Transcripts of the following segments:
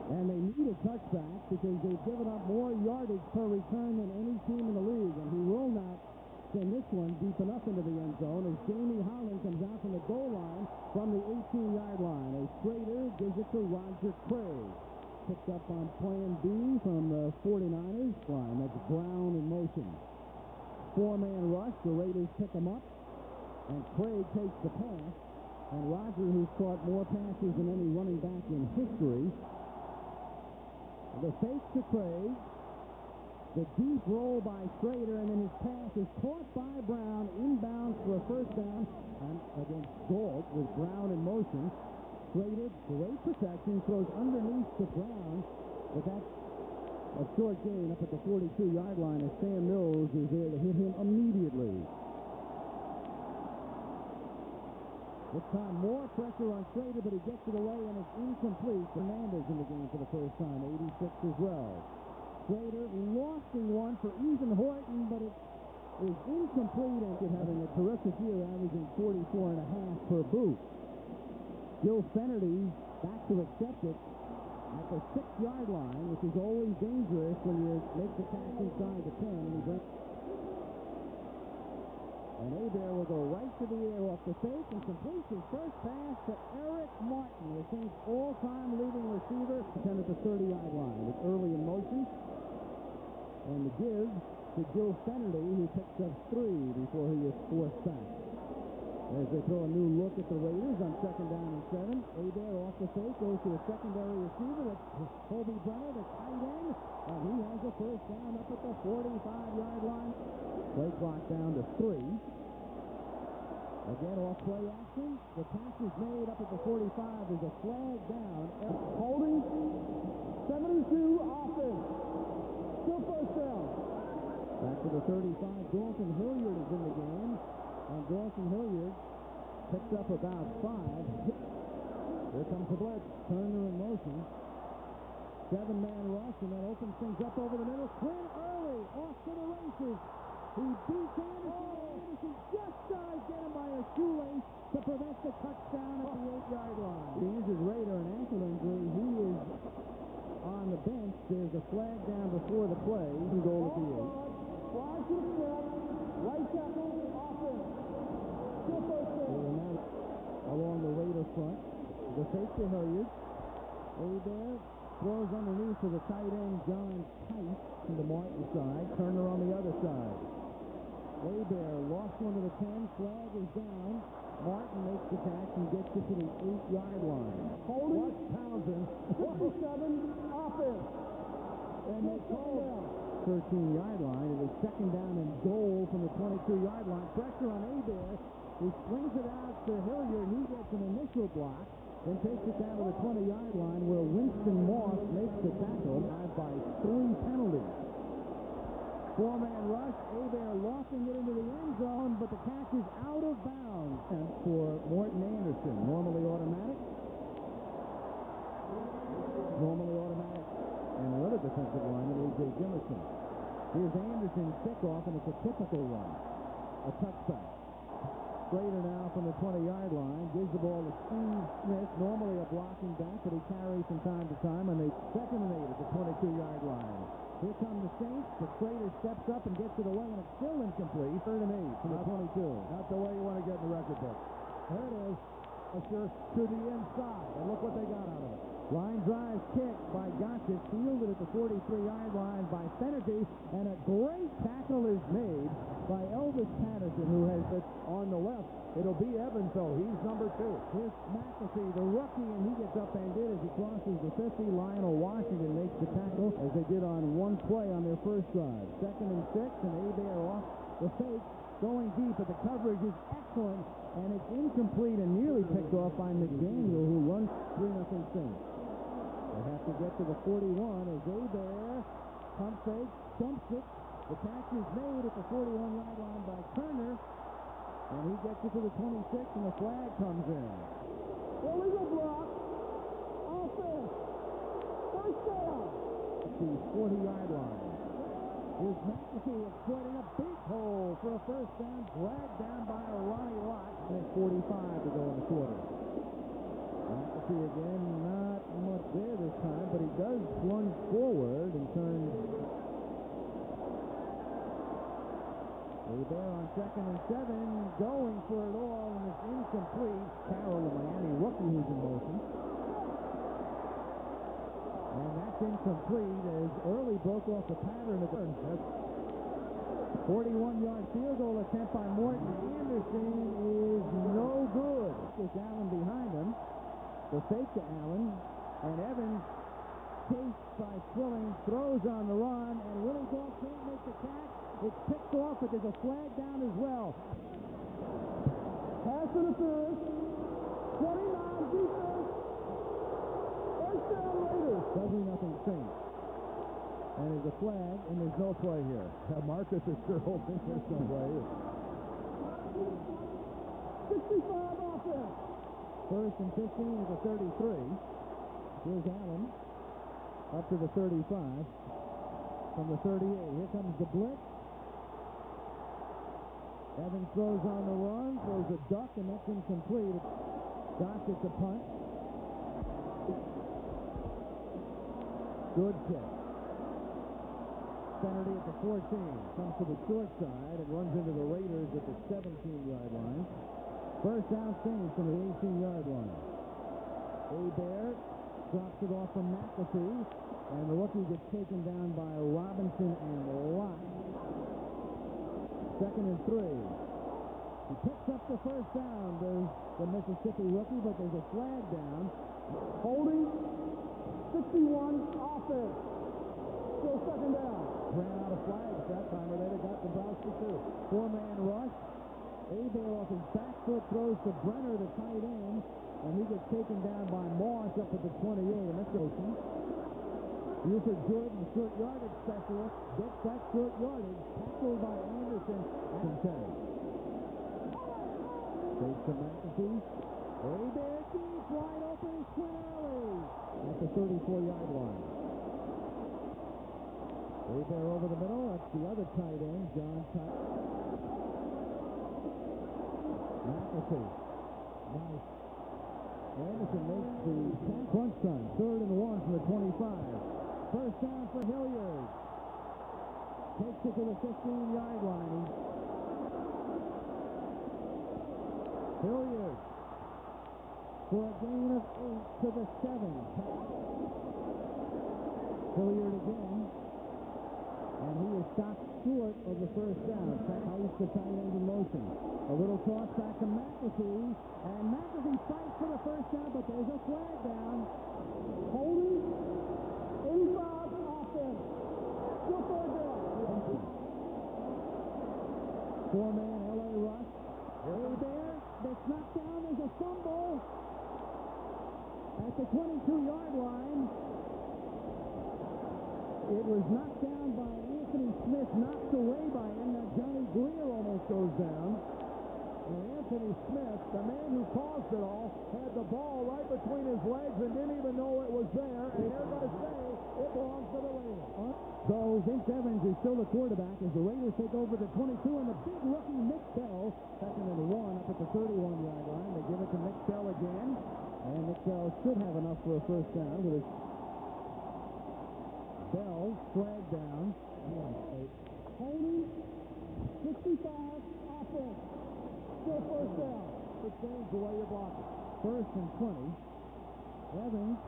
And they need a touchback because they've given up more yardage per return than any team in the league. And he will not send this one deep enough into the end zone as Jamie Holland comes out from the goal line from the 18-yard line. A Schrader gives it to Roger Craig. Picked up on plan B from the 49ers line. That's Brown in motion. Four-man rush. The Raiders pick him up. And Craig takes the pass. And Roger, who's caught more passes than any running back in history. The fake to Craig. The deep roll by Schrader, and then his pass is caught by Brown, inbounds for a first down, and against Galt with Brown in motion. Schrader, great protection, throws underneath to Brown, but that's a short gain up at the 42-yard line as Sam Mills is there to hit him immediately. This time more pressure on Schrader, but he gets it away and it's incomplete. Fernandez in the game for the first time, 86 as well. Schrader lofting one for Ethan Horton, but it is incomplete and having a terrific year, averaging 44.5 per boot. Gil Fennerty back to accept it at the 6-yard line, which is always dangerous when you make the catch inside the 10. And Hebert will go right to the air off the fake and completes his first pass to Eric Martin, the Saints' all-time leading receiver, at the 30-yard line. It's early in motion. And the give to Gil Fennerty, who picks up 3 before he is forced back. As they throw a new look at the Raiders on 2nd down and 7. Hebert off the fake, goes to a secondary receiver. That's Kobe Brenner, the tight end. And he has a first down up at the 45-yard line. Play clock down to 3. Again, off play action. The pass is made up at the 45. There's a flag down. Holding 72 offense. Still first down. Back to the 35. Dawson Hilliard is in the game. And Dawson Hilliard picks up about 5. Here comes the blitz. Turner in motion. 7-man rush, and that opens things up over the middle. Quinn early, off to the races. He beats Anderson. Anderson just tries to get him by a shoelace to prevent the touchdown at the 8-yard line. He injured Rader, an ankle injury. He is on the bench. There's a flag down before the play. He can go at the 8. Flag to the step. Right tackle, offense. Still first down. Along the Raider front. The fake to Hilliard. Hebert throws underneath to the tight end, John Tice, to the Martin side. Turner on the other side. Hebert lost one to the 10. Flag is down. Martin makes the catch and gets it to the 8-yard line. Holding Townsend. 57 offense. And they call 13-yard line. It is 2nd down and goal from the 22-yard line. Pressure on Hebert. He swings it out to Hilliard. He gets an initial block. Then takes it down to the 20-yard line where Winston Moss makes the tackle by 3 penalties. 4-man rush. Hebert lofting it into the end zone, but the catch is out of bounds. And for Morton Anderson, normally automatic. And another defensive lineman, A.J. Jimerson. Here's Anderson's kickoff, and it's a typical one. A touchback. Schrader now from the 20-yard line. Gives the ball to Steve Smith, normally a blocking back, but he carries from time to time, and they 2nd and 8 at the 22-yard line. Here come the Saints, but Schrader steps up and gets it away, and it's still incomplete. 3rd and 8 from the 22. That's the way you want to get in the record book. There it is. Usher to the inside, and look what they got out of it. Line drive kick by Gossett, fielded at the 43-yard line by Fennerty, and a great tackle is made by Elvis Patterson, who has it on the left. It'll be Evans, though. He's number 2. Here's McAfee, the rookie, and he gets up-ended as he crosses the 50. Lionel Washington makes the tackle, as they did on one play on their first drive. 2nd and 6, and Hebert off the fake, going deep, but the coverage is excellent, and it's incomplete and nearly picked off by McDaniel, who runs 3-0 Saints. They have to get to the 41 as Hebert pump fake, dumps it. The catch is made at the 41-yard line by Turner, and he gets it to the 26, and the flag comes in. Illegal block. Offense. First down. The 40-yard line. Here's McAfee exploiting a big hole for a first down, dragged down by Ronnie Lott. And 45 to go in the quarter. McAfee again, not much there this time, but he does plunge forward and turns. There on 2nd and 7, going for it all, and it's incomplete. Carroll, the Miami rookie, who's in motion. And that's incomplete as Early broke off the pattern of the 41-yard field goal attempt by Morton Anderson is no good. It's Allen behind him. The fake to Allen, and Evans, chased by Swilling, throws on the run, and Willie Goff can't make the catch. It's picked off, but there's a flag down as well. Pass interference. 29 defense. First down Raiders. Doesn't nothing sink. And there's a flag, and there's no play here. Marcus is sure hoping there's no play. 65 offense. First and 15 is a 33. Here's Allen up to the 35. From the 38, here comes the blitz. Evans throws on the run, throws a duck, and that's incomplete. Gossett the punt. Good kick. Kennedy at the 14. Comes to the short side and runs into the Raiders at the 17-yard line. First down Saints from the 18-yard line. Hebert drops it off from McAfee, and the rookie gets taken down by Robinson and Lott. 2nd and 3. He picks up the first down, the Mississippi rookie, but there's a flag down. Holding 61 offense. Still 2nd down. Ran out of flags that time, or they'd have got Dombrowski too. 4-man rush. Hebert off his back foot throws to Brenner, the tight end, and he gets taken down by Moss up at the 28. And that's Ocean. Buford Jordan, short yardage specialist, gets that short yardage, tackled by Anderson and 10. Takes to McAfee. Hebert deep, wide open, is Quinn at the 34-yard line. Hebert over the middle, that's the other tight end, John Tyler. McAfee. Nice. Anderson makes the crunch time. 3rd and 1 from the 25. First down for Hilliard. Takes it to the 15-yard line. Hilliard for a gain of 8 to the 7. Hilliard again. And he is stopped short of the first down. Tice the tight end in motion. A little toss back to McAfee. And McAfee fights for the first down, but there's a flag down. Holding 85 offense. Still 3rd down. 4-man L.A. rush. Hebert, that's knocked down. There's a fumble at the 22-yard line. It was knocked down by Anthony Smith, knocked away by him. Now Johnny Greer almost goes down. And Anthony Smith, the man who caused it all, had the ball right between his legs and didn't even know it was there. And they're going to say it belongs to the Raiders. So Vince Evans is still the quarterback as the Raiders take over the 22, and the big rookie Nick Bell, 2nd and 1 up at the 31-yard line. They give it to Nick Bell again, and Nick Bell should have enough for a first down with his Bell flag down. Holding 65 offense. Still first down. It changes the way you block it. 1st and 20. Evans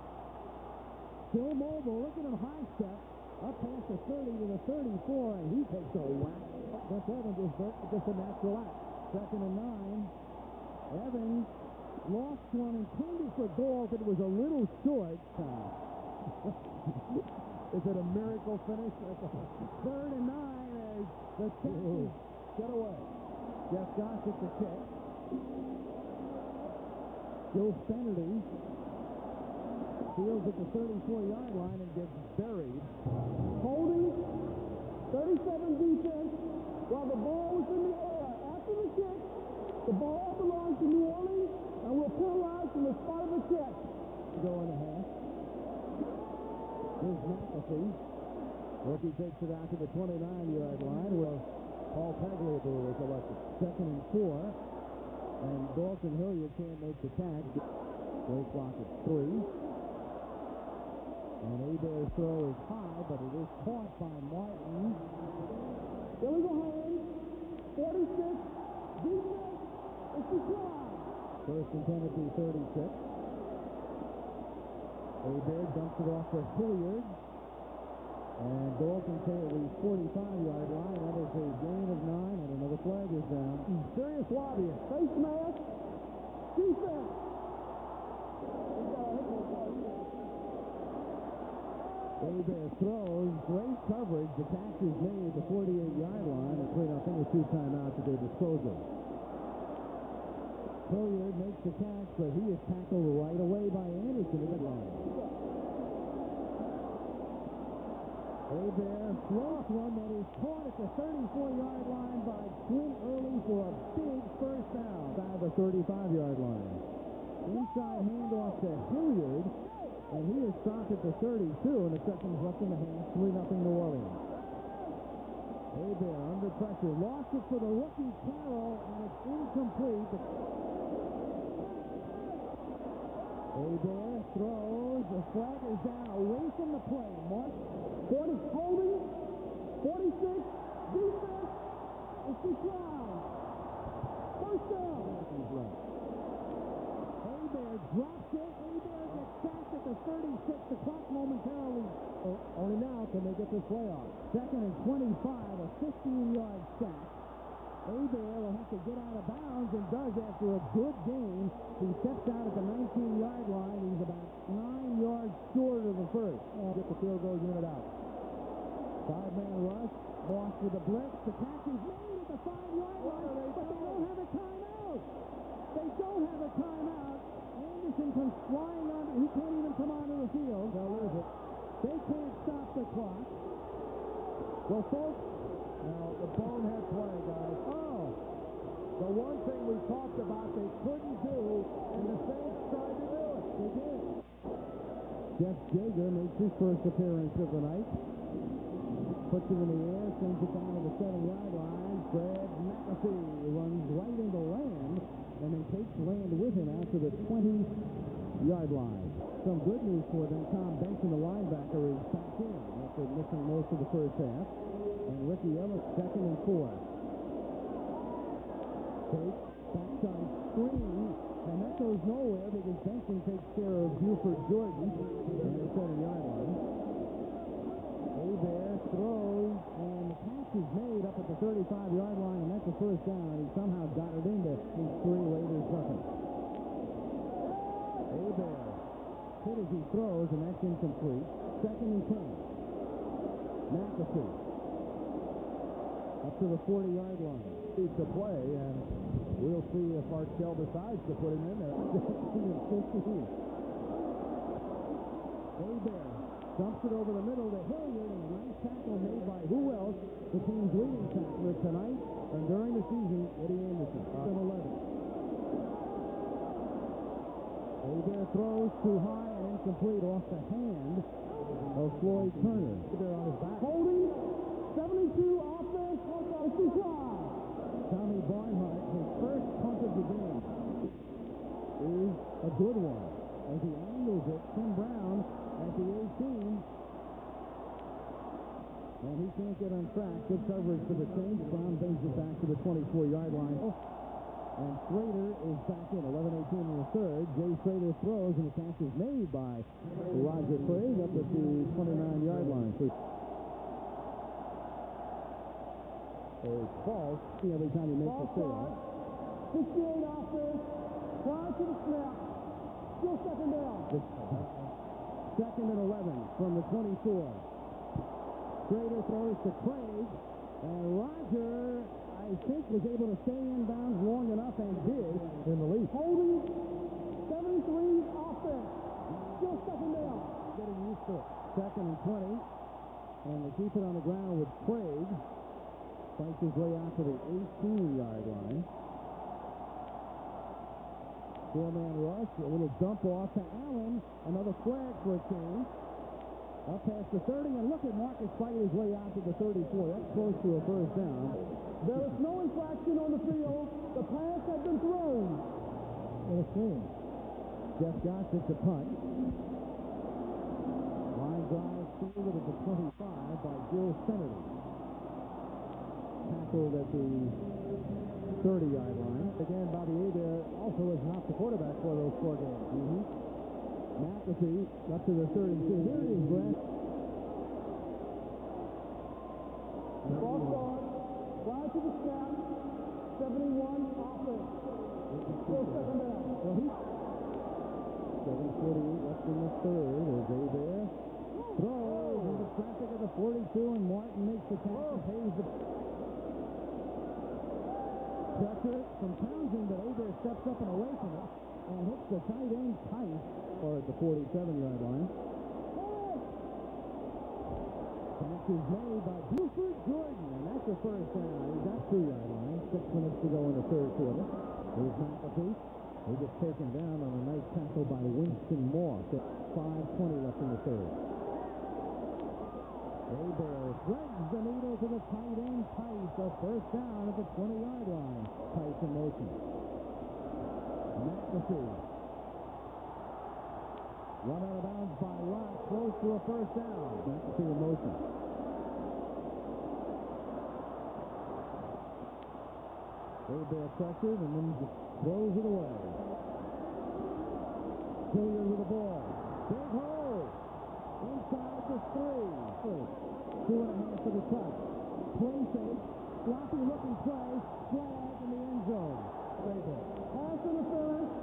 still mobile. Look at him high step. Up past the 30 to the 34, and he takes a whack. But Evans is just a natural act. 2nd and 9. Evans lost one, intended for goal, but it was a little short. Is it a miracle finish? 3rd and 9 as the Texans get away. Jeff Gossett the kick. Joe Fennerty fields at the 34-yard line and gets buried. Holding 37 defense while the ball was in the air. After the kick, the ball belongs to New Orleans and will penalize from the spot of the kick. Go and a half. Here's McAfee. Rookie takes it out to the 29-yard line where Paul Tagliabue was elected. 2nd and 4. And Dalton Hilliard can't make the catch. Great block at 3. And Bear's throw is high, but it is caught by Martin. Illegal hand. 46. Defense. It's declined. First and 10 at the 36. Bear dumps it off to Hilliard. And Dalton K at the 45-yard line. That is a gain of 9, and another flag is down. Serious lobbyist. Face mask. Defense. Bear throws. Great coverage. The catch is made at the 48-yard line. It's right up with 2 timeouts at their disposal. Hilliard makes the catch, but he is tackled right away by Anderson at the line. Bear throws one that is caught at the 34-yard line by Quinn Early for a big first down by the 35-yard line. Inside handoff to Hilliard, and he is stopped at the 32, and the seconds left in the half, 3-0 New Orleans. Bear under pressure, lost it for the rookie Carroll, and it's incomplete. Bear throws, the flag is down away from the play. Mark 40 holding. 46. Defense. It's declined. First down. Bear drops it. Bear gets sacked at the 36. The clock momentarily. Only now can they get this play off. Second and 25, a 15-yard sack. Bear will have to get out of bounds and does after a good game. He steps out at the 19-yard line. He's about 9 yards short of the first. Get the field goal unit out. 5-man rush. Moss with a blitz. The catch is made at the 5-yard line, but they don't have a timeout. They don't have a timeout. Anderson comes flying on. He can't even come onto the field. They'll lose it. They can't stop the clock. Well, folks, now the bonehead play, guys. The one thing we talked about they couldn't do, and the Saints tried to do it. They did. Jeff Jager makes his first appearance of the night. Puts it in the air, sends it down to the 7-yard line. Fred McAfee runs right into Land, and then takes Land with him out to the 20-yard line. Some good news for them. Tom Benson, the linebacker, is back in after missing most of the first half. And Ricky Ellis, 2nd and 4. Take backside screen, and that goes nowhere because Benson takes care of Buford Jordan on the 7-yard line. Bear throws, and the catch is made up at the 35-yard line, and that's the first down. He somehow got it into these 3 Raiders nothing. Bear hit as he throws, and that's incomplete. 2nd and 10. McAfee up to the 40-yard line. Needs to play, and we'll see if Archell decides to put him in there. 15. Bear dumps it over the middle to Hilliard, and a nice tackle made by who else? The team's leading tackler tonight and during the season, Eddie Anderson. 11. Bear throws too high and incomplete off the hand of Floyd Turner. They're on his back. Holding. 72 offense. It's declined. Tommy Barnhart, his first punt of the game, is a good one. As he angles it, Tim Brown at the 18. And he can't get on track. Good coverage for the Saints. Brown brings it back to the 24-yard line. And Schrader is back in. 11-18 in the third. Jay Schrader throws, and the catch is made by Roger Craig up at the 29-yard line. So it's false every time he makes a save. 68 offense. Prior to the snap. Still 2nd down. 2nd and 11 from the 24. Schrader throws to Craig, and Roger, I think, was able to stay in bounds long enough and did in the lead. Holding. 73 offense. Still 2nd down. Getting used to it. 2nd and 20, and they keep it on the ground with Craig. Fights his way out to the 18-yard line. 4-man rush, a little dump off to Allen. Another flag for a change. Up past the 30, and look at Marcus fighting his way out to the 34. That's close to a first down. There is no infraction on the field. The pass has been thrown. In a swing. Jeff Gossett to punt. Line drive Receive it at the 25 by Jill Kennedy. Tackled at the 30-yard line. Again, Bobby Hebert also is not the quarterback for those 4 games. McAfee up to the 32. Here it is, Brett. False start. Fly to the snap. 71 offense. Still second down. Well, 7:48 left in the third. There's Hebert. Throws into traffic at the 42, and Martin makes the tackle. Pays the pressure from Townsend, but Hebert steps up and away from it and hits the tight end Tice or at the 47-yard line. Catch is made by Buford Jordan, and that's a first down. He's at 2-yard line. 6 minutes to go in the third quarter. Here's McAfee. He gets taken down on a nice tackle by Winston Moore. 5:20 left in the third. Hebert threads the needle to the tight end Tice. A first down at the 20-yard line. Tice in motion. McAfee. Run out of bounds by Lott. Close to a first down. McAfee in motion. Hebert pressured and then just throws it away. Hilliard with the ball. Big hole. Inside the 3. 2.5 to the touch. Play fake. Sloppy looking play. Flag in the end zone. Pass interference.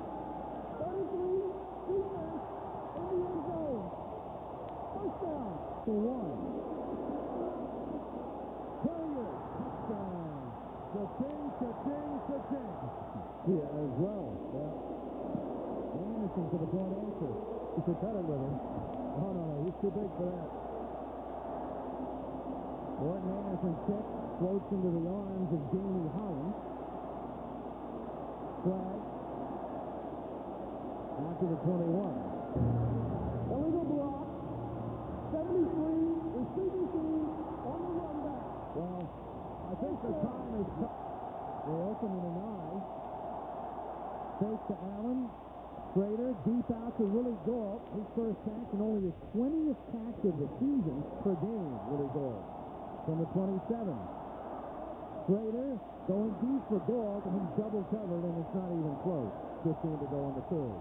33. Defense. In the end zone. First down. To 1. Hilliard. Touchdown. Cha-ching, cha-ching, cha-ching. Yeah, as well. Yeah. Anderson to the point answer. You could cut it with him. Oh, no, he's too big for that. Morton Anderson kick floats into the arms of Jamie Holland. Flag. After the 21. Illegal block. 73. Receiving team on the run back. Well, I think the time is up. They open in an eye. Fake to Allen. Schrader deep out to Willie Gault. His first catch and only his 20th catch of the season per game. Willie Gault from the 27. Schrader going deep for Gault, and he's double covered, and it's not even close. 15 to go in the third.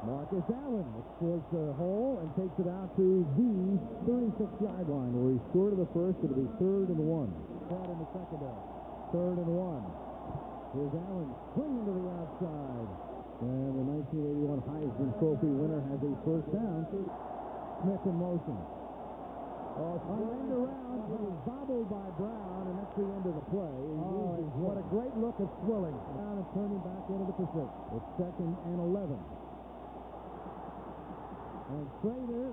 Marcus Allen explores the hole and takes it out to the 36-yard line, where he's short of the first. It'll be 3rd and 1. That in the secondary. 3rd and 1. Here's Allen swinging to the outside. And the 1981 Heisman Trophy winner has a first down. Smith in motion. End around. He was bobbled by Brown, and that's the end of the play. What a great look at Swilling. Down and turning back into the position. It's 2nd and 11. And Schrader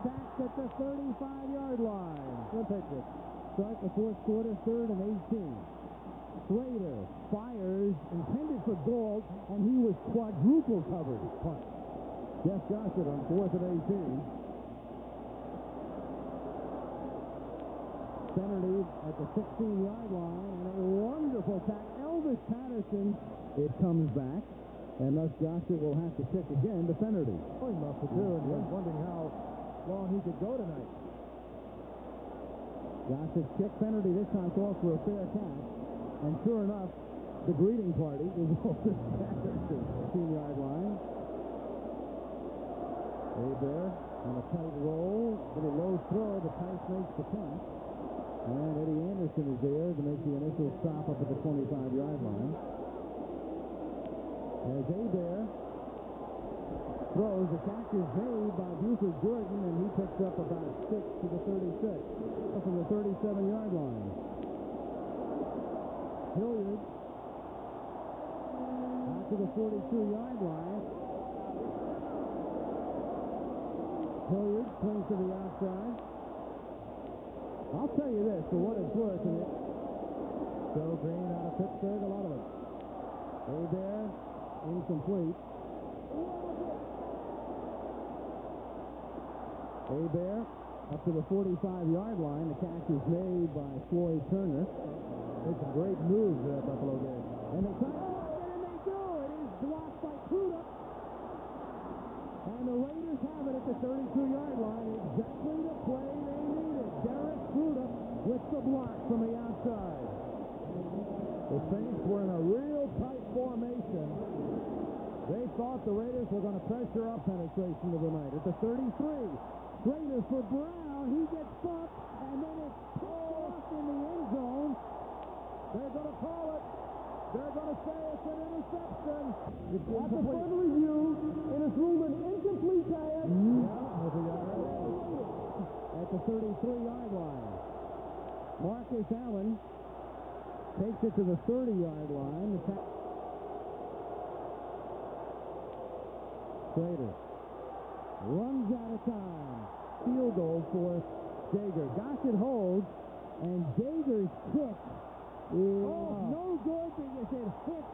sacked at the 35-yard line. The Patriots start the fourth quarter, 3rd and 18. Schrader fires, intended for Gault, and he was quadruple covered. Jeff Gossett on 4th and 18. Centerly at the 16-yard line, and a wonderful tack. Elvis Patterson, it comes back, and thus Gossett will have to kick again to Centerly. Oh, he must have too, and I'm wondering how long he could go tonight. Gossett kick. Centerly this time calls for a fair catch. And sure enough, the greeting party is over at the 15-yard line. Hebert on a tight roll, little low throw. The Tice makes the catch. And Eddie Anderson is there to make the initial stop up at the 25-yard line. As Hebert throws, the catch is made by Buford Jordan, and he picks up about 6 to the 36. Up to the 37-yard line. Hilliard out to the 42-yard line. Hilliard swings to the outside. I'll tell you this, for what it's worth, and Joe Green out of Pittsburgh, a lot of it. Hebert incomplete. Hebert up to the 45-yard line. The catch is made by Floyd Turner. It's a great move that Buffalo did. And they try to get it, and they do. It is blocked by Kuda. And the Raiders have it at the 32-yard block from the outside. The Saints were in a real tight formation. They thought the Raiders were going to pressure up penetration of the night. At the 33, Raiders for Brown. He gets bumped, and then it's picked off in the end zone. They're going to call it. They're going to say it's an interception. It's After incomplete. further review, it is ruled an incomplete pass. At the 33-yard line. Marcus Allen takes it to the 30-yard line. Schrader runs out of time. Field goal for Jaeger. Gossett holds, and Jaeger's kick is no good because it hit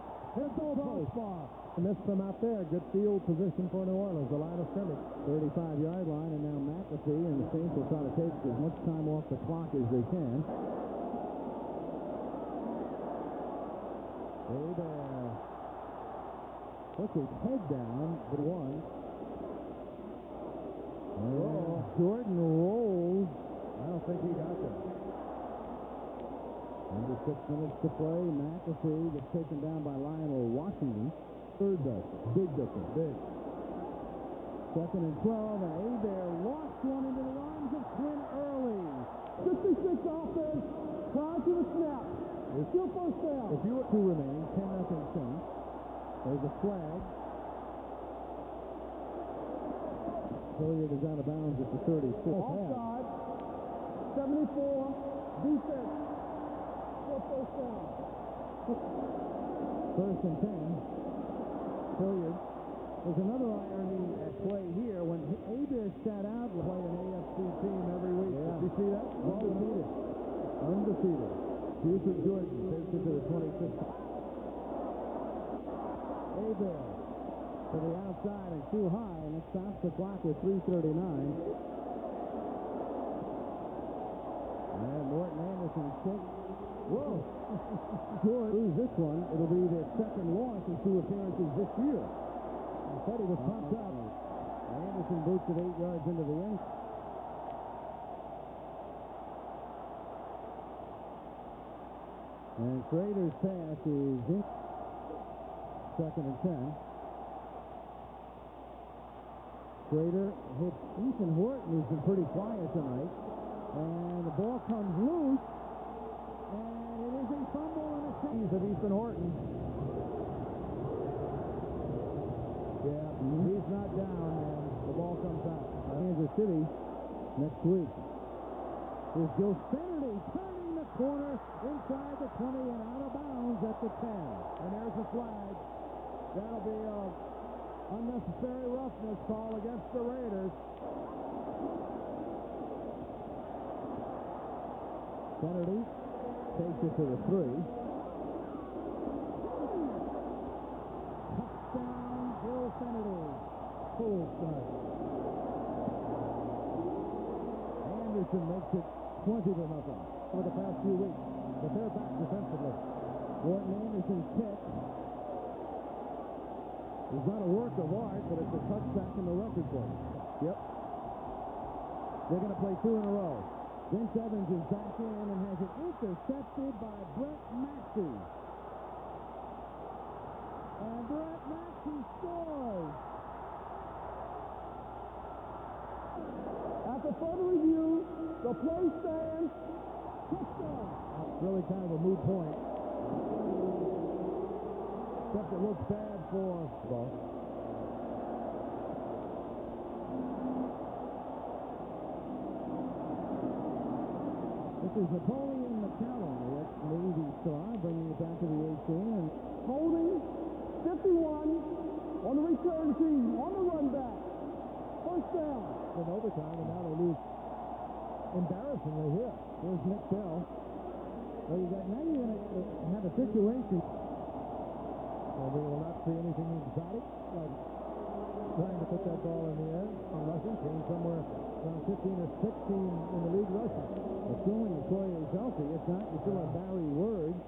the crossbar. Missed them out there. Good field position for New Orleans. The line of scrimmage. 35-yard line, and now McAfee and the Saints will try to take as much time off the clock as they can. Hey there. Puts his head down, but one. Jordan rolls. I don't think he got there. Under 6 minutes to play. McAfee gets taken down by Lionel Washington. Third does. Big difference. Big. 2nd and 12, and Hebert lost one into the arms of Quinn Early. 56 offense prior to the snap. It's still first down. If you were 2 remaining, 10-0 Saints. There's a flag. Hilliard is out of bounds at the 34. Offside. 74. Defense. Still first down. 1st and 10. Hilliard. There's another irony at play here. When Hebert sat out, we play an AFC team every week. Yeah. Did you see that? Undefeated. Undefeated. Buford Jordan takes it to the 26. Hebert to the outside and too high, and it stops the clock with 3:39. And Morton Anderson kick. Whoa! George lose this one. It'll be their 2nd loss in 2 appearances this year. I thought he was pumped up. Anderson boots it 8 yards into the end. And Schrader's pass is in. 2nd and 10. Schrader hits Ethan Horton, who's been pretty quiet tonight. And the ball comes loose. And it is a fumble and a save of Ethan Horton. Yeah, he's not down, and the ball comes out. Kansas City next week. Here's Joe Kennedy turning the corner inside the 20 and out of bounds at the 10. And there's a flag. That'll be a unnecessary roughness call against the Raiders. Kennedy takes it to the 3. Touchdown, Bill Kennedy. Full start. Anderson makes it 20-0 for the past few weeks. But they're back defensively. Morton Anderson's kick is not a work of art, but it's a touchback in the record book. Yep. They're going to play 2 in a row. Vince Evans is back in and has it intercepted by Brett Maxey. And Brett Maxey scores. After further review, the play stands. Touchdown. That's really kind of a moot point. Except it looks bad for both. This is Napoleon McCallum, the ex-Navy star, bringing it back to the 18. And Holding 51 on the return team, on the run back. First down. In overtime, and now they lose embarrassingly here. here's Nick Bell. Well, now you're going to have a situation. So we will not see anything exotic, like trying to put that ball in the air on rushing. Came somewhere around 15 or 16 in the league rushing. Assuming Okoye is healthy. If not, you still have Barry Word.